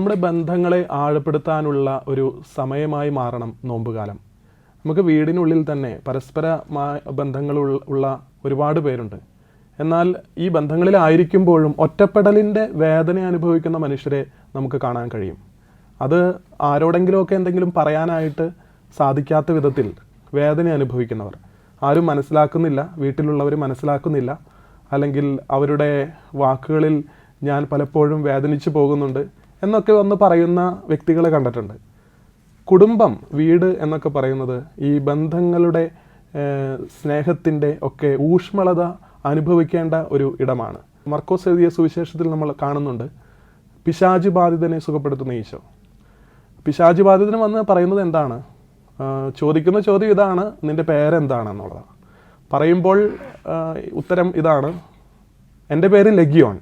നമ്മുടെ ബന്ധങ്ങളെ ആഴപ്പെടുത്താനുള്ള ഒരു സമയമായി മാറണം നോമ്പുകാലം. നമുക്ക് വീടിനുള്ളിൽ തന്നെ പരസ്പര ബന്ധങ്ങളുള്ള ഒരുപാട് പേരുണ്ട്. എന്നാൽ ഈ ബന്ധങ്ങളിലായിരിക്കുമ്പോഴും ഒറ്റപ്പെടലിൻ്റെ വേദന അനുഭവിക്കുന്ന മനുഷ്യരെ നമുക്ക് കാണാൻ കഴിയും. അത് ആരോടെങ്കിലുമൊക്കെ എന്തെങ്കിലും പറയാനായിട്ട് സാധിക്കാത്ത വിധത്തിൽ വേദന അനുഭവിക്കുന്നവർ, ആരും മനസ്സിലാക്കുന്നില്ല, വീട്ടിലുള്ളവർ മനസ്സിലാക്കുന്നില്ല, അല്ലെങ്കിൽ അവരുടെ വാക്കുകളിൽ ഞാൻ പലപ്പോഴും വേദനിച്ചു പോകുന്നുണ്ട് എന്നൊക്കെ വന്ന് പറയുന്ന വ്യക്തികളെ കണ്ടിട്ടുണ്ട്. കുടുംബം, വീട് എന്നൊക്കെ പറയുന്നത് ഈ ബന്ധങ്ങളുടെ സ്നേഹത്തിൻ്റെ ഒക്കെ ഊഷ്മളത അനുഭവിക്കേണ്ട ഒരു ഇടമാണ്. മർക്കോസ് എഴുതിയ സുവിശേഷത്തിൽ നമ്മൾ കാണുന്നുണ്ട്, പിശാച് ബാധിതനെ സുഖപ്പെടുത്തുന്ന ഈശോ. പിശാച് ബാധിതന് വന്ന് പറയുന്നത് എന്താണ്? ചോദിക്കുന്ന ചോദ്യം ഇതാണ്, നിൻ്റെ പേരെന്താണെന്നുള്ളതാണ്. പറയുമ്പോൾ ഉത്തരം ഇതാണ്, എൻ്റെ പേര് ലെഗിയോൺ,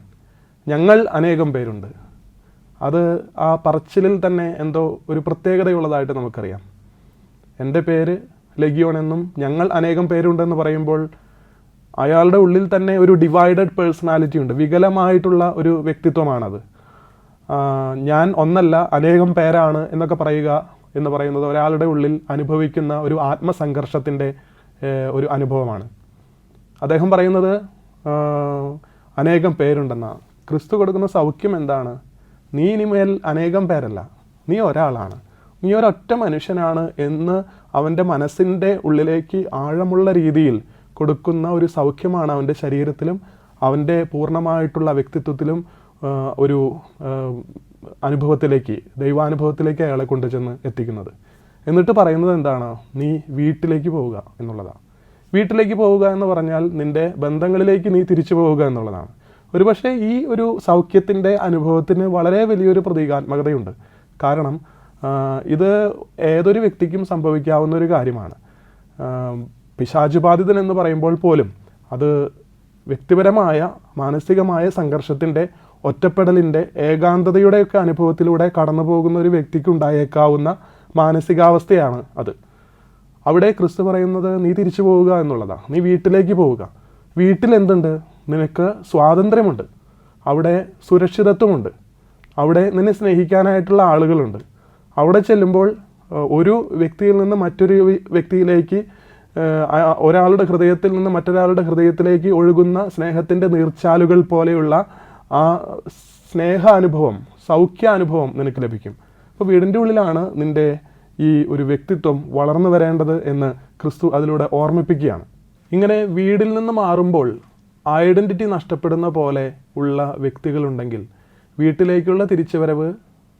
ഞങ്ങൾ അനേകം പേരുണ്ട്. അത് ആ പറച്ചിലിൽ തന്നെ എന്തോ ഒരു പ്രത്യേകതയുള്ളതായിട്ട് നമുക്കറിയാം. എൻ്റെ പേര് ലെഗിയോൺ എന്നും ഞങ്ങൾ അനേകം പേരുണ്ടെന്ന് പറയുമ്പോൾ അയാളുടെ ഉള്ളിൽ തന്നെ ഒരു ഡിവൈഡഡ് പേഴ്സണാലിറ്റി ഉണ്ട്, വികലമായിട്ടുള്ള ഒരു വ്യക്തിത്വമാണത്. ഞാൻ ഒന്നല്ല അനേകം പേരാണ് എന്നൊക്കെ പറയുക എന്ന് പറയുന്നത് ഒരാളുടെ ഉള്ളിൽ അനുഭവിക്കുന്ന ഒരു ആത്മസംഘർഷത്തിൻ്റെ ഒരു അനുഭവമാണ്. അദ്ദേഹം പറയുന്നത് അനേകം പേരുണ്ടെന്നാണ്. ക്രിസ്തു കൊടുക്കുന്ന സൗഖ്യം എന്താണ്? നീ ഇനിമേൽ അനേകം പേരല്ല, നീ ഒരാളാണ്, നീ ഒരൊറ്റ മനുഷ്യനാണ് എന്ന് അവൻ്റെ മനസ്സിൻ്റെ ഉള്ളിലേക്ക് ആഴമുള്ള രീതിയിൽ കൊടുക്കുന്ന ഒരു സൗഖ്യമാണ് അവൻ്റെ ശരീരത്തിലും അവൻ്റെ പൂർണ്ണമായിട്ടുള്ള വ്യക്തിത്വത്തിലും ഒരു അനുഭവത്തിലേക്ക്, ദൈവാനുഭവത്തിലേക്ക് അയാളെ കൊണ്ടുചെന്ന് എത്തിക്കുന്നത്. എന്നിട്ട് പറയുന്നത് എന്താണ്? നീ വീട്ടിലേക്ക് പോവുക എന്നുള്ളതാണ്. വീട്ടിലേക്ക് പോവുക എന്ന് പറഞ്ഞാൽ നിൻ്റെ ബന്ധങ്ങളിലേക്ക് നീ തിരിച്ചു പോവുക എന്നുള്ളതാണ്. ഒരുപക്ഷെ ഈ ഒരു സൗഖ്യത്തിൻ്റെ അനുഭവത്തിന് വളരെ വലിയൊരു പ്രതീകാത്മകതയുണ്ട്. കാരണം ഇത് ഏതൊരു വ്യക്തിക്കും സംഭവിക്കാവുന്ന ഒരു കാര്യമാണ്. പിശാച് ബാധിതൻ എന്ന് പറയുമ്പോൾ പോലും അത് വ്യക്തിപരമായ മാനസികമായ സംഘർഷത്തിൻ്റെ, ഒറ്റപ്പെടലിൻ്റെ, ഏകാന്തതയുടെയൊക്കെ അനുഭവത്തിലൂടെ കടന്നു പോകുന്ന ഒരു വ്യക്തിക്ക് ഉണ്ടായേക്കാവുന്ന മാനസികാവസ്ഥയാണ് അത്. അവിടെ ക്രിസ്തു പറയുന്നത് നീ തിരിച്ചു പോവുക എന്നുള്ളതാണ്, നീ വീട്ടിലേക്ക് പോവുക. വീട്ടിൽ എന്തുണ്ട്? നിനക്ക് സ്വാതന്ത്ര്യമുണ്ട്, അവിടെ സുരക്ഷിതത്വമുണ്ട്, അവിടെ നിന്നെ സ്നേഹിക്കാനായിട്ടുള്ള ആളുകളുണ്ട്. അവിടെ ചെല്ലുമ്പോൾ ഒരു വ്യക്തിയിൽ നിന്ന് മറ്റൊരു വ്യക്തിയിലേക്ക്, ഒരാളുടെ ഹൃദയത്തിൽ നിന്ന് മറ്റൊരാളുടെ ഹൃദയത്തിലേക്ക് ഒഴുകുന്ന സ്നേഹത്തിൻ്റെ നീർച്ചാലുകൾ പോലെയുള്ള ആ സ്നേഹ അനുഭവം, സൗഖ്യ അനുഭവം നിനക്ക് ലഭിക്കും. അപ്പോൾ വീടിൻ്റെ ഉള്ളിലാണ് നിൻ്റെ ഈ ഒരു വ്യക്തിത്വം വളർന്നു വരേണ്ടത് എന്ന് ക്രിസ്തു അതിലൂടെ ഓർമ്മിപ്പിക്കുകയാണ്. ഇങ്ങനെ വീടിൽ നിന്ന് മാറുമ്പോൾ ഐഡൻറ്റിറ്റി നഷ്ടപ്പെടുന്ന പോലെ ഉള്ള വ്യക്തികളുണ്ടെങ്കിൽ വീട്ടിലേക്കുള്ള തിരിച്ചുവരവ്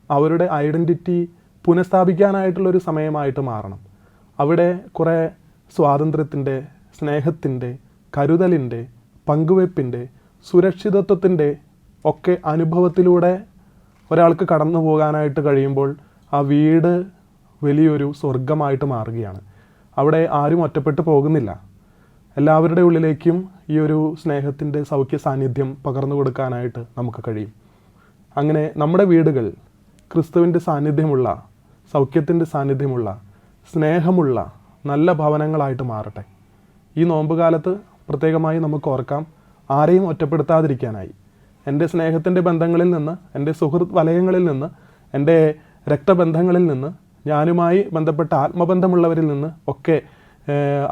അവരുടെ ഐഡൻറ്റിറ്റി പുനഃസ്ഥാപിക്കാനായിട്ടുള്ളൊരു സമയമായിട്ട് മാറണം. അവിടെ കുറേ സ്വാതന്ത്ര്യത്തിൻ്റെ, സ്നേഹത്തിൻ്റെ, കരുതലിൻ്റെ, പങ്കുവെപ്പിൻ്റെ, സുരക്ഷിതത്വത്തിൻ്റെ ഒക്കെ അനുഭവത്തിലൂടെ ഒരാൾക്ക് കടന്നു പോകാനായിട്ട് കഴിയുമ്പോൾ ആ വീട് വലിയൊരു സ്വർഗമായിട്ട് മാറുകയാണ്. അവിടെ ആരും ഒറ്റപ്പെട്ടു പോകുന്നില്ല. എല്ലാവരുടെ ഉള്ളിലേക്കും ഈ ഒരു സ്നേഹത്തിൻ്റെ സൗഖ്യ സാന്നിധ്യം പകർന്നു കൊടുക്കാനായിട്ട് നമുക്ക് കഴിയും. അങ്ങനെ നമ്മുടെ വീടുകൾ ക്രിസ്തുവിൻ്റെ സാന്നിധ്യമുള്ള, സൗഖ്യത്തിൻ്റെ സാന്നിധ്യമുള്ള, സ്നേഹമുള്ള നല്ല ഭവനങ്ങളായിട്ട് മാറട്ടെ. ഈ നോമ്പുകാലത്ത് പ്രത്യേകമായി നമുക്ക് ഓർക്കാം, ആരെയും ഒറ്റപ്പെടുത്താതിരിക്കാനായി. എൻ്റെ സ്നേഹത്തിൻ്റെ ബന്ധങ്ങളിൽ നിന്ന്, എൻ്റെ സുഹൃത്ത് വലയങ്ങളിൽ നിന്ന്, എൻ്റെ രക്തബന്ധങ്ങളിൽ നിന്ന്, ഞാനുമായി ബന്ധപ്പെട്ട ആത്മബന്ധമുള്ളവരിൽ നിന്ന് ഒക്കെ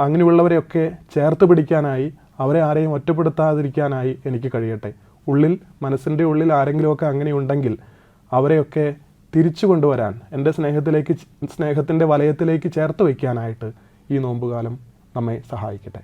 അങ്ങനെയുള്ളവരെയൊക്കെ ചേർത്ത് പിടിക്കാനായി, അവരെ ആരെയും ഒറ്റപ്പെടുത്താതിരിക്കാനായി എനിക്ക് കഴിയട്ടെ. ഉള്ളിൽ, മനസ്സിൻ്റെ ഉള്ളിൽ ആരെങ്കിലുമൊക്കെ അങ്ങനെയുണ്ടെങ്കിൽ അവരെയൊക്കെ തിരിച്ചു കൊണ്ടുവരാൻ, എൻ്റെ സ്നേഹത്തിൻ്റെ വലയത്തിലേക്ക് ചേർത്ത് വയ്ക്കാനായിട്ട് ഈ നോമ്പുകാലം നമ്മെ സഹായിക്കട്ടെ.